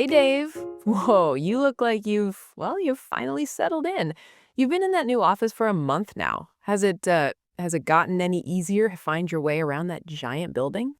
Hey, Dave. Whoa, you look like you've finally settled in. You've been in that new office for a month now. Has it gotten any easier to find your way around that giant building?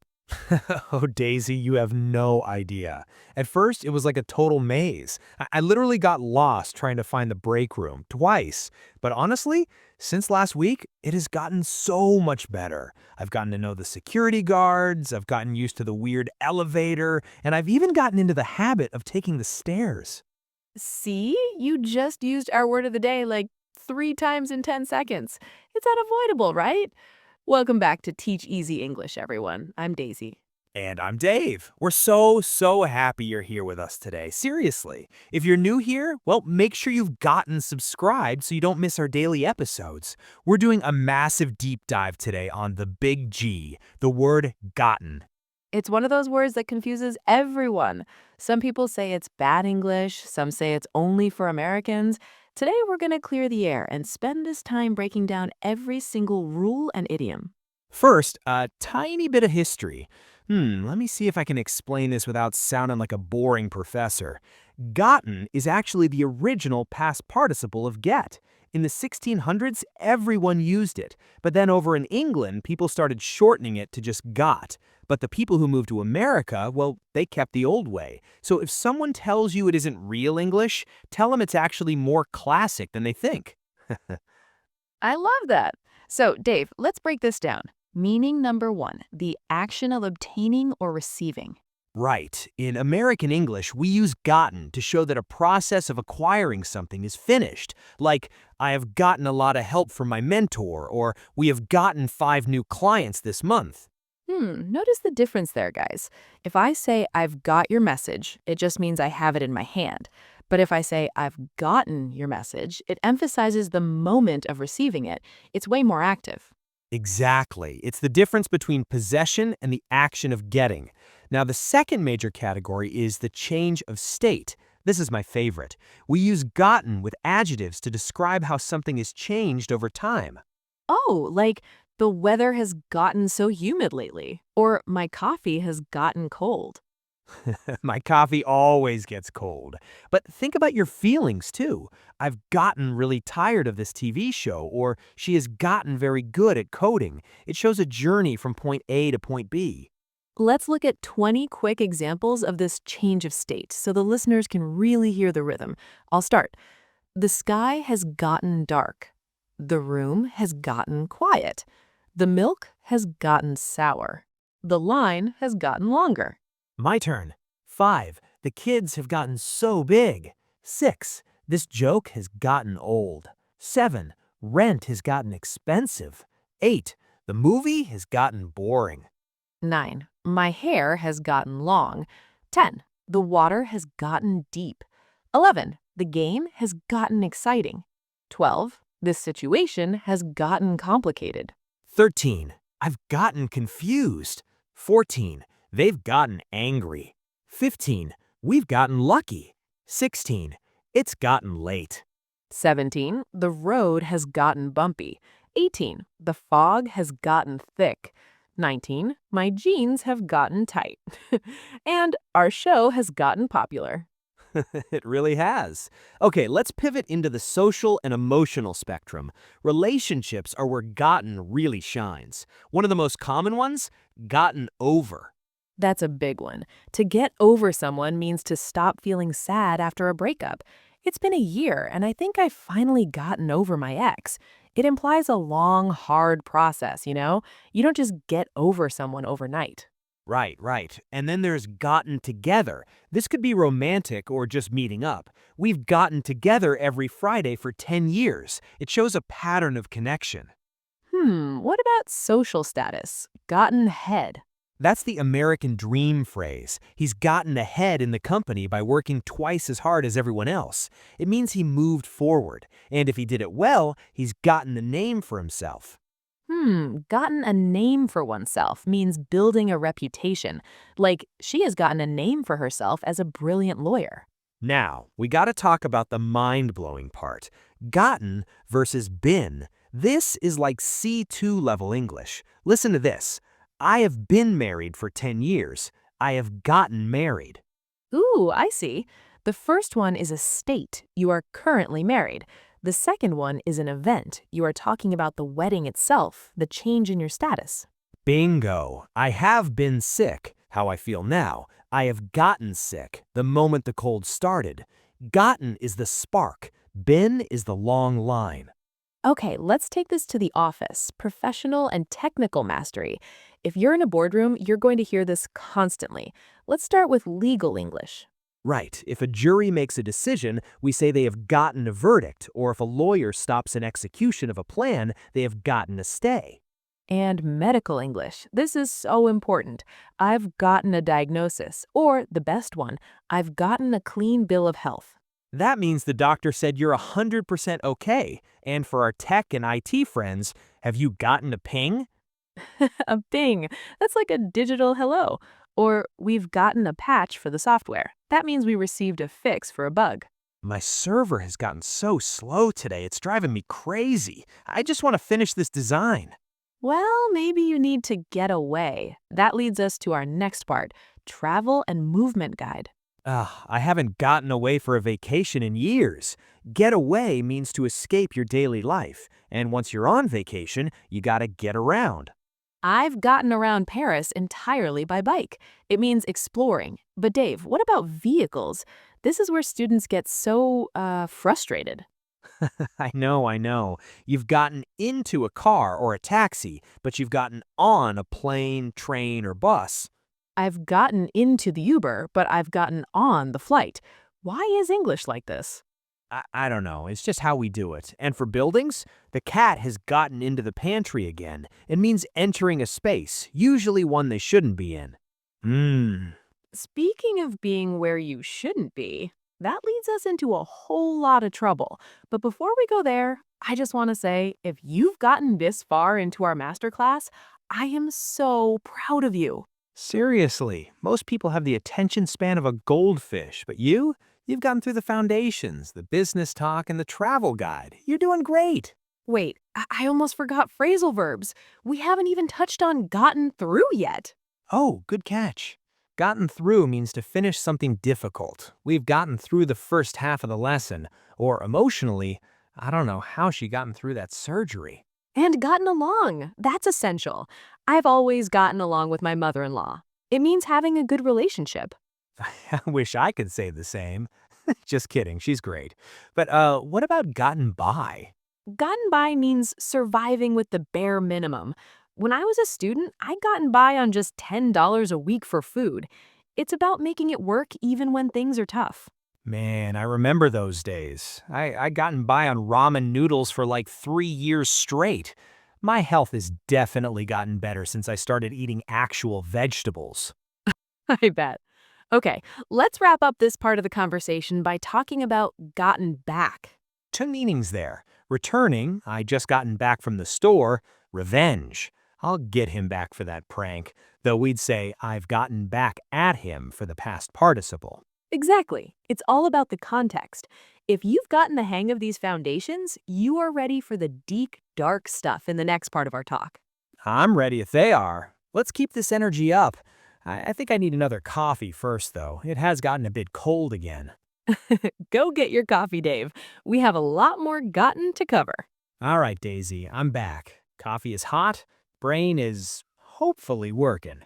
Oh, Daisy, you have no idea. At first, it was like a total maze. I literally got lost trying to find the break room twice. But honestly, since last week, it has gotten so much better. I've gotten to know the security guards, I've gotten used to the weird elevator, and I've even gotten into the habit of taking the stairs. See, you just used our word of the day like 3 times in 10 seconds. It's unavoidable, right? Welcome back to Teach Easy English, everyone. I'm Daisy. And I'm Dave. We're so happy you're here with us today. Seriously. If you're new here, well, make sure you've gotten subscribed so you don't miss our daily episodes. We're doing a massive deep dive today on the big G, the word gotten. It's one of those words that confuses everyone. Some people say it's bad English, some say it's only for Americans. Today, we're going to clear the air and spend this time breaking down every single rule and idiom. First, a tiny bit of history. Let me see if I can explain this without sounding like a boring professor. Gotten is actually the original past participle of get. In the 1600s, everyone used it, but then over in England, people started shortening it to just got. But the people who moved to America, well, they kept the old way. So if someone tells you it isn't real English, tell them it's actually more classic than they think. I love that. So, Dave, let's break this down. Meaning number one, the action of obtaining or receiving. Right. In American English, we use gotten to show that a process of acquiring something is finished. Like, I have gotten a lot of help from my mentor, or we have gotten 5 new clients this month. Notice the difference there, guys. If I say I've got your message, it just means I have it in my hand. But if I say I've gotten your message, it emphasizes the moment of receiving it. It's way more active. Exactly. It's the difference between possession and the action of getting. Now, the second major category is the change of state. This is my favorite. We use gotten with adjectives to describe how something is changed over time. Oh, like the weather has gotten so humid lately, or my coffee has gotten cold. My coffee always gets cold. But think about your feelings too. I've gotten really tired of this TV show, or she has gotten very good at coding. It shows a journey from point A to point B. Let's look at 20 quick examples of this change of state so the listeners can really hear the rhythm. I'll start. The sky has gotten dark. The room has gotten quiet. The milk has gotten sour. The line has gotten longer. My turn. 5. The kids have gotten so big. 6. This joke has gotten old. 7. Rent has gotten expensive. 8. The movie has gotten boring. 9. My hair has gotten long. 10. The water has gotten deep. 11. The game has gotten exciting. 12. This situation has gotten complicated. 13. I've gotten confused. 14. They've gotten angry. 15. We've gotten lucky. 16. It's gotten late. 17. The road has gotten bumpy. 18. The fog has gotten thick. 19. My jeans have gotten tight. And our show has gotten popular. It really has. Okay, let's pivot into the social and emotional spectrum. Relationships are where gotten really shines. One of the most common ones, gotten over. That's a big one. To get over someone means to stop feeling sad after a breakup. It's been a year, and I think I've finally gotten over my ex. It implies a long, hard process, you know? You don't just get over someone overnight. Right. And then there's gotten together. This could be romantic or just meeting up. We've gotten together every Friday for 10 years. It shows a pattern of connection. What about social status? Gotten head. That's the American dream phrase. He's gotten ahead in the company by working twice as hard as everyone else. It means he moved forward. And if he did it well, he's gotten a name for himself. Gotten a name for oneself means building a reputation. Like, she has gotten a name for herself as a brilliant lawyer. Now, we gotta talk about the mind-blowing part. Gotten versus been. This is like C2 level English. Listen to this. I have been married for 10 years. I have gotten married. Ooh, I see. The first one is a state. You are currently married. The second one is an event. You are talking about the wedding itself, the change in your status. Bingo. I have been sick. How I feel now. I have gotten sick the moment the cold started. Gotten is the spark. Been is the long line. Okay, let's take this to the office, professional and technical mastery. If you're in a boardroom, you're going to hear this constantly. Let's start with legal English. Right. If a jury makes a decision, we say they have gotten a verdict, or if a lawyer stops an execution of a plan, they have gotten a stay. And medical English. This is so important. I've gotten a diagnosis, or the best one, I've gotten a clean bill of health. That means the doctor said you're 100% okay. And for our tech and IT friends, have you gotten a ping? A ping. That's like a digital hello. Or we've gotten a patch for the software. That means we received a fix for a bug. My server has gotten so slow today, it's driving me crazy. I just want to finish this design. Well, maybe you need to get away. That leads us to our next part, travel and movement guide. I haven't gotten away for a vacation in years. Get away means to escape your daily life. And once you're on vacation, you gotta get around. I've gotten around Paris entirely by bike. It means exploring. But Dave, what about vehicles? This is where students get so frustrated. I know. You've gotten into a car or a taxi, but you've gotten on a plane, train, or bus. I've gotten into the Uber, but I've gotten on the flight. Why is English like this? I don't know. It's just how we do it. And for buildings, the cat has gotten into the pantry again. It means entering a space, usually one they shouldn't be in. Speaking of being where you shouldn't be, that leads us into a whole lot of trouble. But before we go there, I just want to say if you've gotten this far into our masterclass, I am so proud of you. Seriously, most people have the attention span of a goldfish, but you've gotten through the foundations, the business talk, and the travel guide. You're doing great. Wait, I almost forgot phrasal verbs. We haven't even touched on gotten through yet. Oh, good catch. Gotten through means to finish something difficult. We've gotten through the first half of the lesson, or emotionally, I don't know how she gotten through that surgery. And gotten along. That's essential. I've always gotten along with my mother-in-law. It means having a good relationship. I wish I could say the same. Just kidding, she's great. But what about gotten by? Gotten by means surviving with the bare minimum. When I was a student, I'd gotten by on just $10 a week for food. It's about making it work even when things are tough. Man, I remember those days. I gotten by on ramen noodles for like 3 years straight. My health has definitely gotten better since I started eating actual vegetables. I bet. Okay, let's wrap up this part of the conversation by talking about gotten back. Two meanings there. Returning, I just gotten back from the store. Revenge. I'll get him back for that prank. Though we'd say I've gotten back at him for the past participle. Exactly. It's all about the context. If you've gotten the hang of these foundations, you are ready for the deep, dark stuff in the next part of our talk. I'm ready if they are. Let's keep this energy up. I think I need another coffee first, though. It has gotten a bit cold again. Go get your coffee, Dave. We have a lot more gotten to cover. All right, Daisy, I'm back. Coffee is hot. Brain is hopefully working.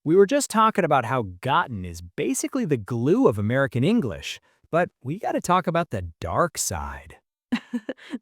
We were just talking about how gotten is basically the glue of American English, but we got to talk about the dark side.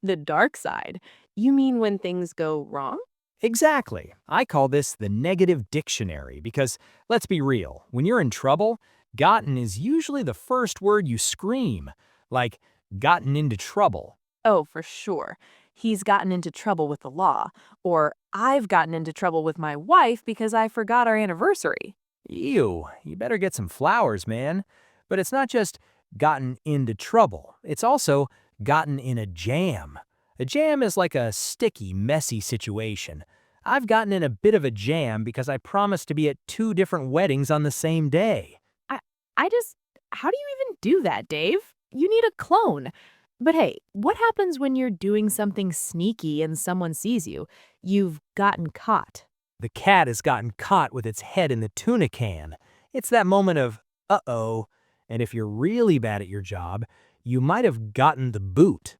The dark side. You mean when things go wrong? Exactly. I call this the negative dictionary because, let's be real, when you're in trouble, gotten is usually the first word you scream, like gotten into trouble. Oh, for sure. He's gotten into trouble with the law. Or I've gotten into trouble with my wife because I forgot our anniversary. Ew, you better get some flowers, man. But it's not just gotten into trouble. It's also gotten in a jam. A jam is like a sticky, messy situation. I've gotten in a bit of a jam because I promised to be at 2 different weddings on the same day. I, I just, how do you even do that, Dave? You need a clone. But hey, what happens when you're doing something sneaky and someone sees you? You've gotten caught. The cat has gotten caught with its head in the tuna can. It's that moment of, uh-oh. And if you're really bad at your job, you might have gotten the boot.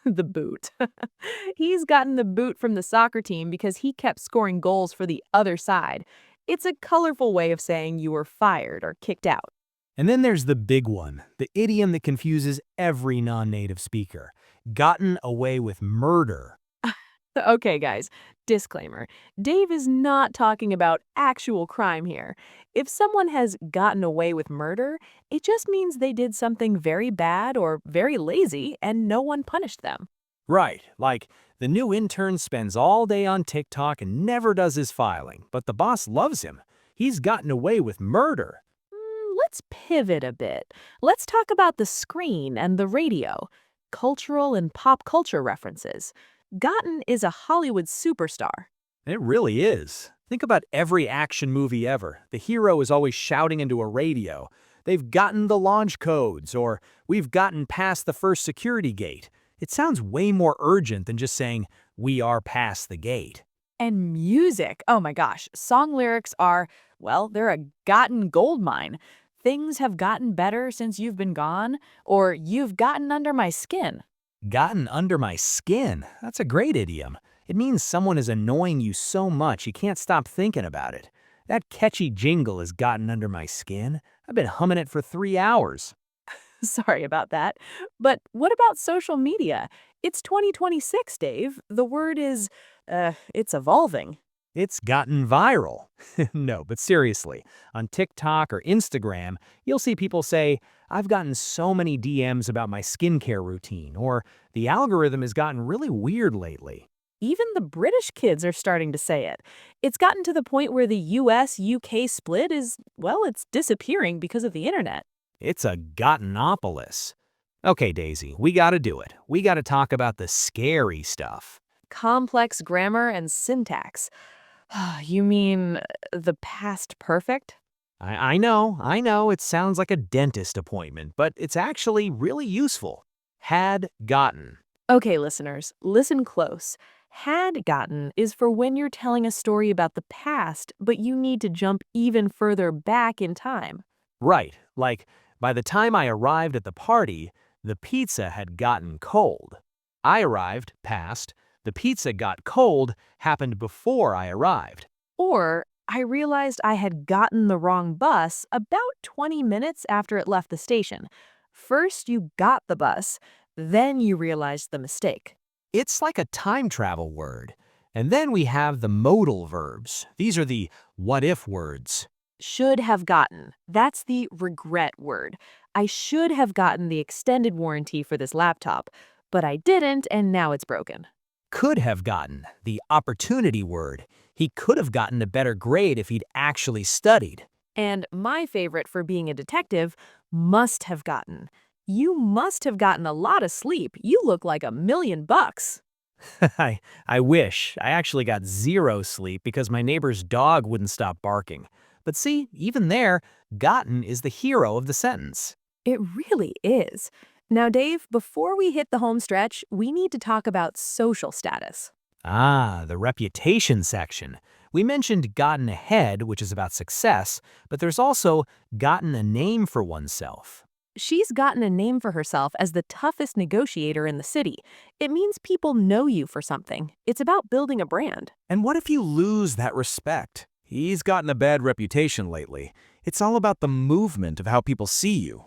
The boot. He's gotten the boot from the soccer team because he kept scoring goals for the other side. It's a colorful way of saying you were fired or kicked out. And then there's the big one, the idiom that confuses every non-native speaker. Gotten away with murder. Okay, guys, disclaimer. Dave is not talking about actual crime here. If someone has gotten away with murder, it just means they did something very bad or very lazy and no one punished them. Right, like the new intern spends all day on TikTok and never does his filing, but the boss loves him. He's gotten away with murder. Let's pivot a bit. Let's talk about the screen and the radio, cultural and pop culture references. Gotten is a Hollywood superstar. It really is. Think about every action movie ever. The hero is always shouting into a radio. They've gotten the launch codes, or we've gotten past the first security gate. It sounds way more urgent than just saying, we are past the gate. And music, oh my gosh, song lyrics are, well, they're a gotten gold mine. Things have gotten better since you've been gone, or you've gotten under my skin. Gotten under my skin. That's a great idiom. It means someone is annoying you so much you can't stop thinking about it. That catchy jingle has gotten under my skin. I've been humming it for 3 hours. Sorry about that. But what about social media? It's 2026, Dave. The word is, it's evolving. It's gotten viral. No, but seriously, on TikTok or Instagram, you'll see people say, I've gotten so many DMs about my skincare routine, or the algorithm has gotten really weird lately. Even the British kids are starting to say it. It's gotten to the point where the US-UK split is, well, it's disappearing because of the internet. It's a gottenopolis. Okay, Daisy, we gotta do it. We gotta talk about the scary stuff. Complex grammar and syntax. You mean the past perfect? I know, it sounds like a dentist appointment, but it's actually really useful. Had gotten. Okay, listeners, listen close. Had gotten is for when you're telling a story about the past, but you need to jump even further back in time. Right, like, by the time I arrived at the party, the pizza had gotten cold. I arrived, past. The pizza got cold happened before I arrived. Or, I realized I had gotten the wrong bus about 20 minutes after it left the station. First, you got the bus, then you realized the mistake. It's like a time travel word. And then we have the modal verbs. These are the what-if words. Should have gotten. That's the regret word. I should have gotten the extended warranty for this laptop, but I didn't, and now it's broken. Could have gotten, the opportunity word. He could have gotten a better grade if he'd actually studied. And my favorite for being a detective, must have gotten. You must have gotten a lot of sleep. You look like $1,000,000. I wish. I actually got 0 sleep because my neighbor's dog wouldn't stop barking. But see, even there, gotten is the hero of the sentence. It really is. Now, Dave, before we hit the home stretch, we need to talk about social status. Ah, the reputation section. We mentioned gotten ahead, which is about success, but there's also gotten a name for oneself. She's gotten a name for herself as the toughest negotiator in the city. It means people know you for something. It's about building a brand. And what if you lose that respect? He's gotten a bad reputation lately. It's all about the movement of how people see you.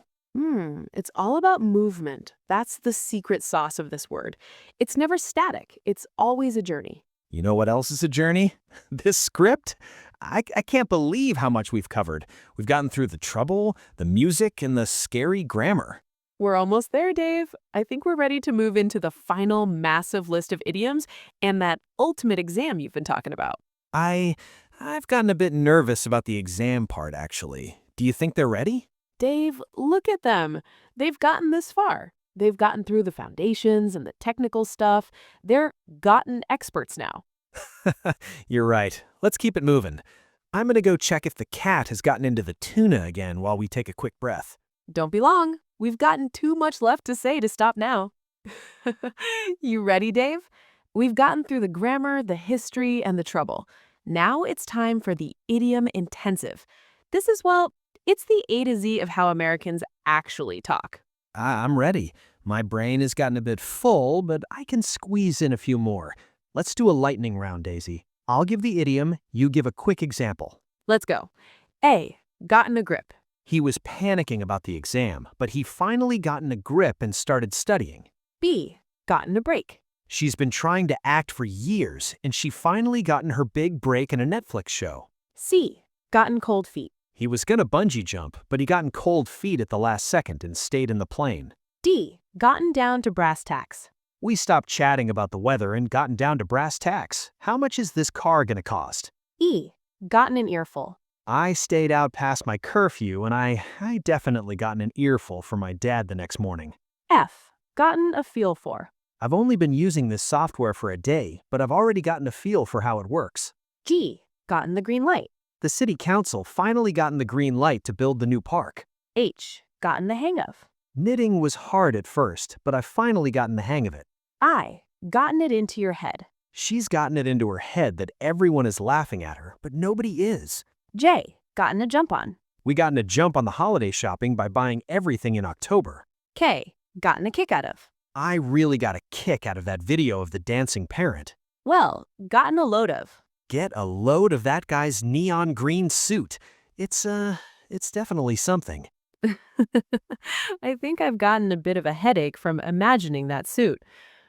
It's all about movement. That's the secret sauce of this word. It's never static. It's always a journey. You know what else is a journey? This script? I can't believe how much we've covered. We've gotten through the trouble, the music, and the scary grammar. We're almost there, Dave. I think we're ready to move into the final massive list of idioms and that ultimate exam you've been talking about. I've gotten a bit nervous about the exam part, actually. Do you think they're ready? Dave, look at them. They've gotten this far. They've gotten through the foundations and the technical stuff. They're gotten experts now. You're right. Let's keep it moving. I'm gonna go check if the cat has gotten into the tuna again while we take a quick breath. Don't be long. We've gotten too much left to say to stop now. You ready, Dave? We've gotten through the grammar, the history, and the trouble. Now it's time for the idiom intensive. This is, well, It's the A to Z of how Americans actually talk. I'm ready. My brain has gotten a bit full, but I can squeeze in a few more. Let's do a lightning round, Daisy. I'll give the idiom, you give a quick example. Let's go. A. Gotten a grip. He was panicking about the exam, but he finally gotten a grip and started studying. B. Gotten a break. She's been trying to act for years, and she finally gotten her big break in a Netflix show. C. Gotten cold feet. He was gonna bungee jump, but he gotten cold feet at the last second and stayed in the plane. D. Gotten down to brass tacks. We stopped chatting about the weather and gotten down to brass tacks. How much is this car gonna cost? E. Gotten an earful. I stayed out past my curfew, and I definitely gotten an earful from my dad the next morning. F. Gotten a feel for. I've only been using this software for a day, but I've already gotten a feel for how it works. G. Gotten the green light. The city council finally gotten the green light to build the new park. H. Gotten the hang of. Knitting was hard at first, but I've finally gotten the hang of it. I. Gotten it into your head. She's gotten it into her head that everyone is laughing at her, but nobody is. J. Gotten a jump on. We gotten a jump on the holiday shopping by buying everything in October. K. Gotten a kick out of. I really got a kick out of that video of the dancing parent. Well, gotten a load of. Get a load of that guy's neon green suit. It's definitely something. I think I've gotten a bit of a headache from imagining that suit.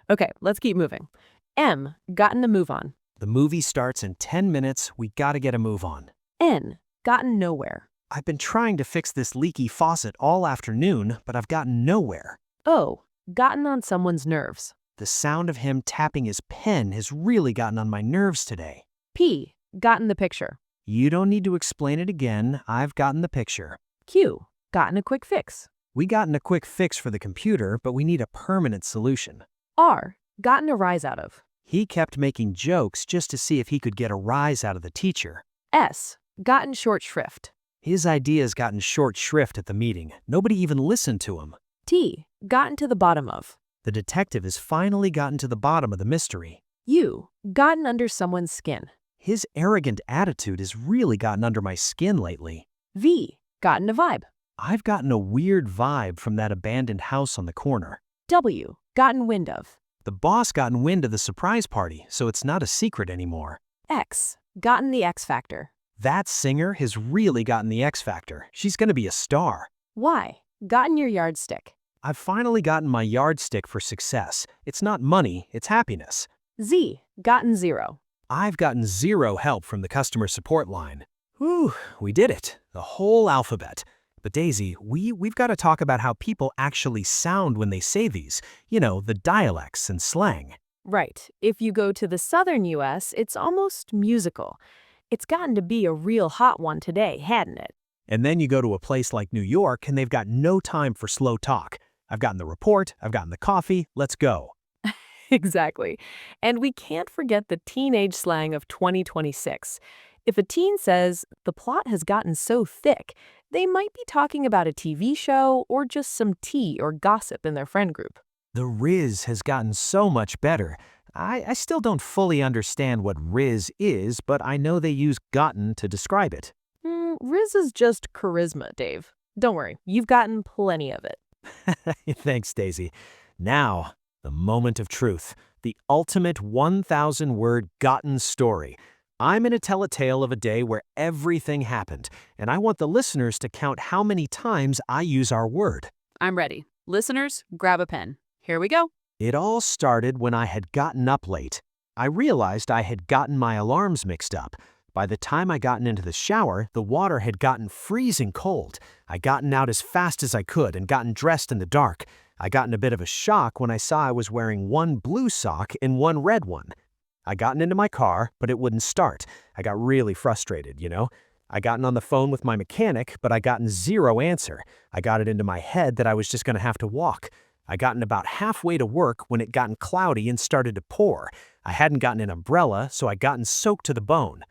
Okay, let's keep moving. M. Gotten a move on. The movie starts in 10 minutes. We gotta get a move on. N. Gotten nowhere. I've been trying to fix this leaky faucet all afternoon, but I've gotten nowhere. O. Gotten on someone's nerves. The sound of him tapping his pen has really gotten on my nerves today. P. Gotten the picture. You don't need to explain it again. I've gotten the picture. Q. Gotten a quick fix. We gotten a quick fix for the computer, but we need a permanent solution. R. Gotten a rise out of. He kept making jokes just to see if he could get a rise out of the teacher. S. Gotten short shrift. His ideas gotten short shrift at the meeting. Nobody even listened to him. T. Gotten to the bottom of. The detective has finally gotten to the bottom of the mystery. U. Gotten under someone's skin. His arrogant attitude has really gotten under my skin lately. V. Gotten a vibe. I've gotten a weird vibe from that abandoned house on the corner. W. Gotten wind of. The boss gotten wind of the surprise party, so it's not a secret anymore. X. Gotten the X factor. That singer has really gotten the X factor. She's gonna be a star. Y. Gotten your yardstick. I've finally gotten my yardstick for success. It's not money, it's happiness. Z. Gotten zero. I've gotten zero help from the customer support line. Whew, we did it. The whole alphabet. But Daisy, we've got to talk about how people actually sound when they say these. You know, the dialects and slang. Right. If you go to the southern U.S., it's almost musical. It's gotten to be a real hot one today, hadn't it? And then you go to a place like New York and they've got no time for slow talk. I've gotten the report, I've gotten the coffee, let's go. Exactly. And we can't forget the teenage slang of 2026. If a teen says, the plot has gotten so thick, they might be talking about a TV show or just some tea or gossip in their friend group. The Riz has gotten so much better. I still don't fully understand what Riz is, but I know they use gotten to describe it. Riz is just charisma, Dave. Don't worry, you've gotten plenty of it. Thanks, Daisy. Now, the moment of truth. The ultimate 1,000-word gotten story. I'm going to tell a tale of a day where everything happened, and I want the listeners to count how many times I use our word. I'm ready. Listeners, grab a pen. Here we go. It all started when I had gotten up late. I realized I had gotten my alarms mixed up. By the time I gotten into the shower, the water had gotten freezing cold. I gotten out as fast as I could and gotten dressed in the dark. I gotten a bit of a shock when I saw I was wearing one blue sock and one red one. I gotten into my car, but it wouldn't start. I got really frustrated, you know. I gotten on the phone with my mechanic, but I gotten zero answer. I got it into my head that I was just gonna have to walk. I gotten about halfway to work when it gotten cloudy and started to pour. I hadn't gotten an umbrella, so I gotten soaked to the bone.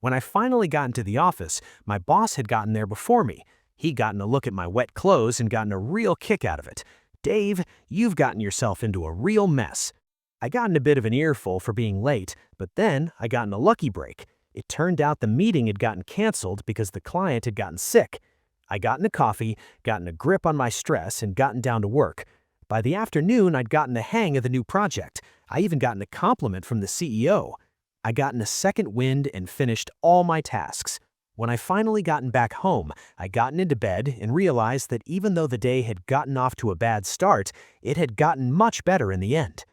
When I finally got into the office, my boss had gotten there before me. He gotten a look at my wet clothes and gotten a real kick out of it. Dave, you've gotten yourself into a real mess. I gotten a bit of an earful for being late, but then I gotten a lucky break. It turned out the meeting had gotten canceled because the client had gotten sick. I gotten a coffee, gotten a grip on my stress, and gotten down to work. By the afternoon, I'd gotten the hang of the new project. I even gotten a compliment from the CEO. I gotten a second wind and finished all my tasks. When I finally gotten back home, I gotten into bed and realized that even though the day had gotten off to a bad start, it had gotten much better in the end.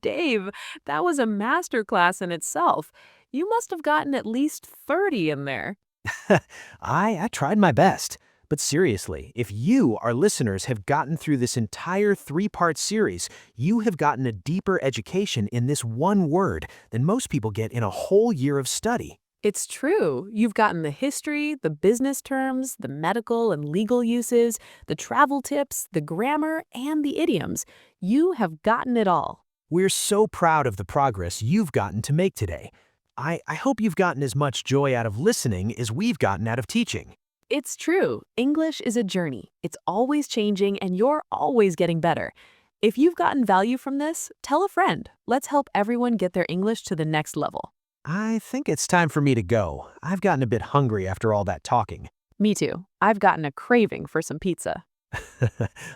Dave, that was a masterclass in itself. You must have gotten at least 30 in there. I tried my best. But seriously, if you, our listeners, have gotten through this entire three-part series, you have gotten a deeper education in this one word than most people get in a whole year of study. It's true. You've gotten the history, the business terms, the medical and legal uses, the travel tips, the grammar, and the idioms. You have gotten it all. We're so proud of the progress you've gotten to make today. I hope you've gotten as much joy out of listening as we've gotten out of teaching. It's true. English is a journey. It's always changing, and you're always getting better. If you've gotten value from this, tell a friend. Let's help everyone get their English to the next level. I think it's time for me to go. I've gotten a bit hungry after all that talking. Me too. I've gotten a craving for some pizza.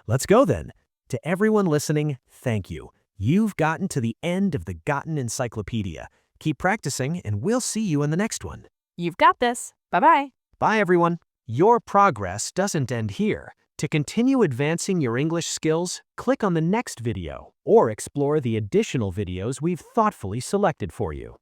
Let's go then. To everyone listening, thank you. You've gotten to the end of the Gotten Encyclopedia. Keep practicing, and we'll see you in the next one. You've got this. Bye-bye. Bye, everyone. Your progress doesn't end here. To continue advancing your English skills, click on the next video or explore the additional videos we've thoughtfully selected for you.